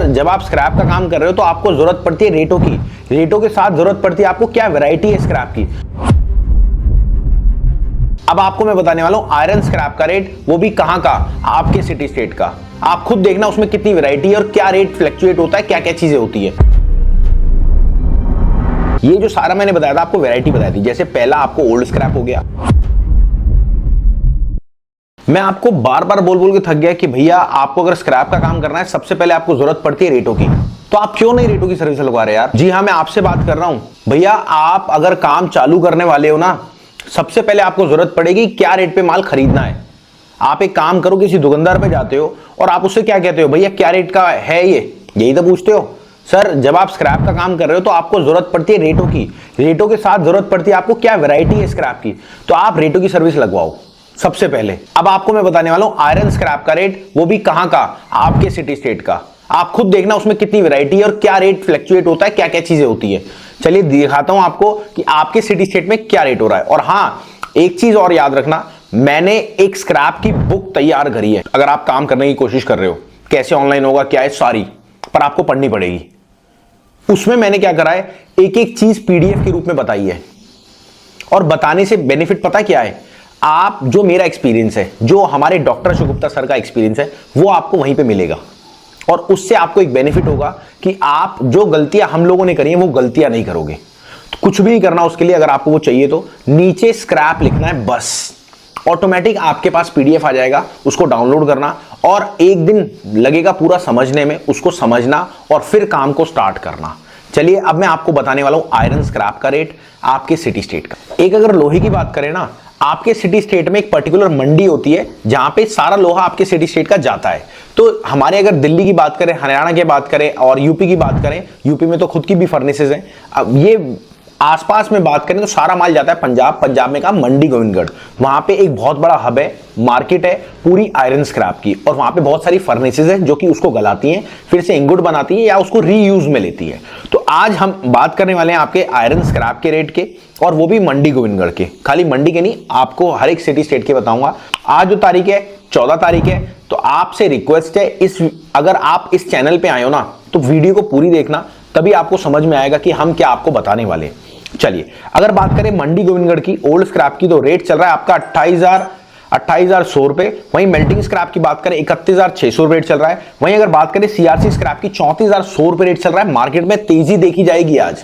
जब आप स्क्रैप का काम कर रहे हो तो आपको जरूरत पड़ती है रेटों की। रेटों के साथ जरूरत पड़ती है आपको क्या वैरायटी है स्क्रैप की। अब आपको मैं बताने वाला हूं आयरन स्क्रैप का रेट, वो भी कहां का, आपके सिटी स्टेट का। आप खुद देखना उसमें कितनी वैरायटी है और क्या रेट फ्लक्चुएट होता है, क्या क्या चीजें होती है। ये जो सारा मैंने बताया था आपको वैरायटी बताई थी। जैसे पहला आपको ओल्ड स्क्रैप हो गया। मैं आपको बार बार बोल बोल के थक गया कि भैया आपको अगर स्क्रैप का काम करना है सबसे पहले आपको जरूरत पड़ती है रेटों की। तो आप क्यों नहीं रेटों की सर्विस लगवा रहे यार। जी हाँ, मैं आपसे बात कर रहा हूं भैया। आप अगर काम चालू करने वाले हो ना, सबसे पहले आपको जरूरत पड़ेगी क्या रेट पे माल खरीदना है। आप एक काम करो, किसी दुकानदार पे जाते हो और आप उससे क्या कहते हो, भैया क्या रेट का है ये, यही तो पूछते हो। सर जब आप स्क्रैप का काम कर रहे हो तो आपको जरूरत पड़ती है रेटों की। रेटों के साथ जरूरत पड़ती है आपको क्या वैरायटी है स्क्रैप की। तो आप रेटों की सर्विस लगवाओ सबसे पहले। अब आपको मैं बताने वाला हूं आयरन स्क्रैप का रेट, वो भी कहां का, आपके सिटी स्टेट का। आप खुद देखना उसमें कितनी वैरायटी है और क्या रेट फ्लक्चुएट होता है, क्या क्या चीजें होती है। चलिए दिखाता हूं आपको कि आपके सिटी स्टेट में क्या रेट हो रहा है। और हां, एक चीज और याद रखना, मैंने एक स्क्रैप की बुक तैयार करी है। अगर आप काम करने की कोशिश कर रहे हो, कैसे ऑनलाइन होगा क्या है सारी, पर आपको पढ़नी पड़ेगी। उसमें मैंने क्या करा है, एक एक चीज पीडीएफ के रूप में बताई है। और बताने से बेनिफिट पता क्या है, आप जो मेरा एक्सपीरियंस है, जो हमारे डॉक्टर अशोक गुप्ता सर का एक्सपीरियंस है, वो आपको वहीं पे मिलेगा। और उससे आपको एक बेनिफिट होगा कि आप जो गलतियां हम लोगों ने करी हैं वो गलतियां नहीं करोगे। तो कुछ भी नहीं करना उसके लिए। अगर आपको वो चाहिए तो नीचे स्क्रैप लिखना है बस, ऑटोमेटिक आपके पास पीडीएफ आ जाएगा। उसको डाउनलोड करना और एक दिन लगेगा पूरा समझने में, उसको समझना और फिर काम को स्टार्ट करना। चलिए अब मैं आपको बताने वाला हूं आयरन स्क्रैप का रेट आपके सिटी स्टेट का। एक अगर लोहे की बात करें ना, आपके सिटी स्टेट में एक पर्टिकुलर मंडी होती है जहां पे सारा लोहा आपके सिटी स्टेट का जाता है। तो हमारे अगर दिल्ली की बात करें, हरियाणा की बात करें और यूपी की बात करें, यूपी में तो खुद की भी फर्नेसेस हैं। अब ये आसपास में बात करें तो सारा माल जाता है पंजाब। पंजाब में का मंडी गोविंदगढ़, वहां पे एक बहुत बड़ा हब है, मार्केट है पूरी आयरन स्क्रैप की। और वहां पे बहुत सारी फर्नेसेस हैं जो कि उसको गलाती हैं, फिर से इंगोट बनाती है या उसको रीयूज में लेती है। तो आज हम बात करने वाले हैं आपके आयरन स्क्रैप के रेट के, और वो भी मंडी गोविंदगढ़ के। खाली मंडी के नहीं, आपको हर एक सिटी स्टेट के बताऊंगा। आज जो तारीख है 14 तारीख है, तो आपसे रिक्वेस्ट है, अगर आप इस चैनल पे आए हो ना तो वीडियो को पूरी देखना, तभी आपको समझ में आएगा कि हम क्या आपको बताने वाले हैं। चलिए अगर बात करें मंडी गोविंदगढ़ की ओल्ड स्क्रैप की, तो रेट चल रहा है आपका 28,100 रुपए। वहीं मेल्टिंग स्क्रैप की बात करें 31,600 रुपए रेट चल रहा है। वहीं अगर बात करें सीआरसी स्क्रैप की 34,100 रुपए रेट चल रहा है। मार्केट में तेजी देखी जाएगी आज।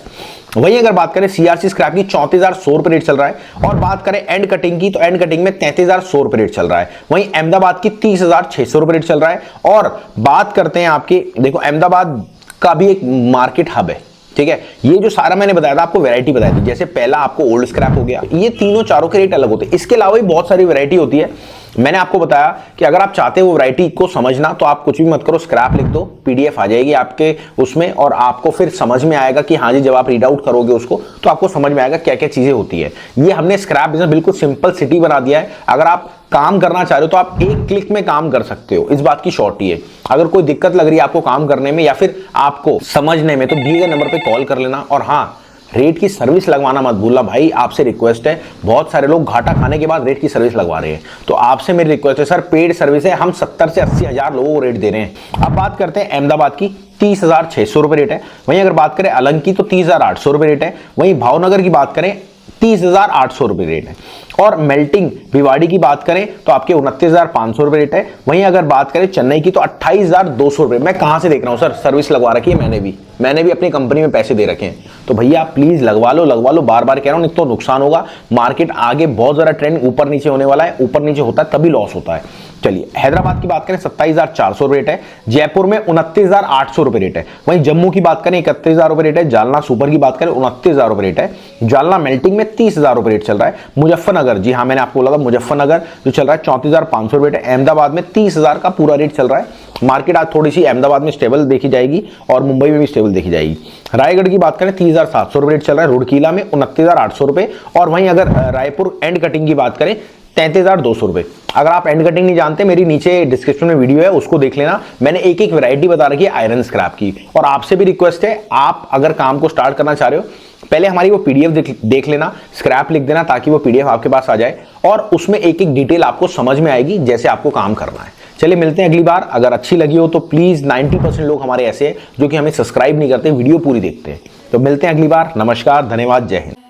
वहीं अगर बात करें सीआरसी स्क्रैप की 34,100 रुपए रेट चल रहा है। और बात करें एंड कटिंग की, तो एंड कटिंग में 33,100 रुपए रेट चल रहा है। वहीं अहमदाबाद की 30,600 रुपए रेट चल रहा है। और बात करते हैं आपके, देखो अहमदाबाद का भी एक मार्केट हब है, ठीक है। ये जो सारा मैंने बताया था आपको वैरायटी बताई थी। जैसे पहला आपको ओल्ड स्क्रैप हो गया, ये तीनों चारों के रेट अलग होते हैं। इसके अलावा भी बहुत सारी वैरायटी होती है। मैंने आपको बताया कि अगर आप चाहते हो वो वैरायटी को समझना, तो आप कुछ भी मत करो, स्क्रैप लिख दो, पीडीएफ आ जाएगी आपके उसमें, और आपको फिर समझ में आएगा कि हाँ जी, जब आप रीड आउट करोगे उसको तो आपको समझ में आएगा क्या क्या चीजें होती है। ये हमने स्क्रैप बिजनेस बिल्कुल सिंपल सिटी बना दिया है। अगर आप काम करना चाह रहे हो तो आप एक क्लिक में काम कर सकते हो, इस बात की शॉर्टी है। अगर कोई दिक्कत लग रही है आपको काम करने में या फिर आपको समझने में, तो दिए गए नंबर पे कॉल कर लेना। और हाँ, रेट की सर्विस लगवाना मत भूलना भाई, आपसे रिक्वेस्ट है। बहुत सारे लोग घाटा खाने के बाद रेट की सर्विस लगवा रहे हैं, तो आपसे मेरी रिक्वेस्ट है, सर पेड सर्विस है, हम 70 से 80 हजार लोगों को रेट दे रहे हैं। अब बात करते हैं अहमदाबाद की, 30,600 रुपए रेट है। वहीं अगर बात करें अलंग की तो 30,800 रुपए रेट है। वहीं भावनगर की बात करें 30,800 रुपए रेट है। और मेल्टिंग भिवाड़ी की बात करें तो आपके 29,500 रुपए रेट है। वहीं अगर बात करें चेन्नई की तो 28,200 रुपए। मैं कहां से देख रहा हूं सर, सर्विस लगवा रखी है मैंने भी अपनी कंपनी में पैसे दे रखे हैं। तो भैया प्लीज लगवा लो, बार बार कह रहा हूं, नहीं तो नुकसान होगा। मार्केट आगे बहुत ज्यादा ट्रेंड ऊपर नीचे होने वाला है, ऊपर नीचे होता है तभी लॉस होता है। चलिए हैदराबाद की बात करें 27,400 रेट है। जयपुर में 29,800 रुपए रेट है। वहीं जम्मू की बात करें 31,000 रुपए रेट है। जालना सुपर की बात करें 29,000 रुपए रेट है। जालना मेल्टिंग में 30,000 रुपए रेट चल रहा है। मुजफ्फरनगर, जी हाँ मैंने आपको बोला था, मुजफ्फरनगर जो चल रहा है 34,500 रुपए रेट है। अहमदाबाद में 30,000 का पूरा रेट चल रहा है। मार्केट आज थोड़ी सी अहमदाबाद में स्टेबल देखी जाएगी और मुंबई में भी स्टेबल देखी जाएगी। रायगढ़ की बात करें 30,700 रुपए रेट चल रहा है। रुड़कीला में 29,800 रुपए। और वहीं अगर रायपुर एंड कटिंग की बात करें 33,200 रुपए। अगर आप एंड कटिंग नहीं जानते, मेरी नीचे डिस्क्रिप्शन में वीडियो है, उसको देख लेना। मैंने एक एक वैरायटी बता रखी है आयरन स्क्रैप की। और आपसे भी रिक्वेस्ट है, आप अगर काम को स्टार्ट करना चाह रहे हो, पहले हमारी वो पीडीएफ देख लेना, स्क्रैप लिख देना, ताकि वो पीडीएफ आपके पास आ जाए और उसमें एक एक डिटेल आपको समझ में आएगी जैसे आपको काम करना है। चलिए मिलते हैं अगली बार। अगर अच्छी लगी हो तो प्लीज, 90% लोग हमारे ऐसे हैं जो कि हमें सब्सक्राइब नहीं करते, वीडियो पूरी देखते हैं। तो मिलते हैं अगली बार। नमस्कार, धन्यवाद, जय हिंद।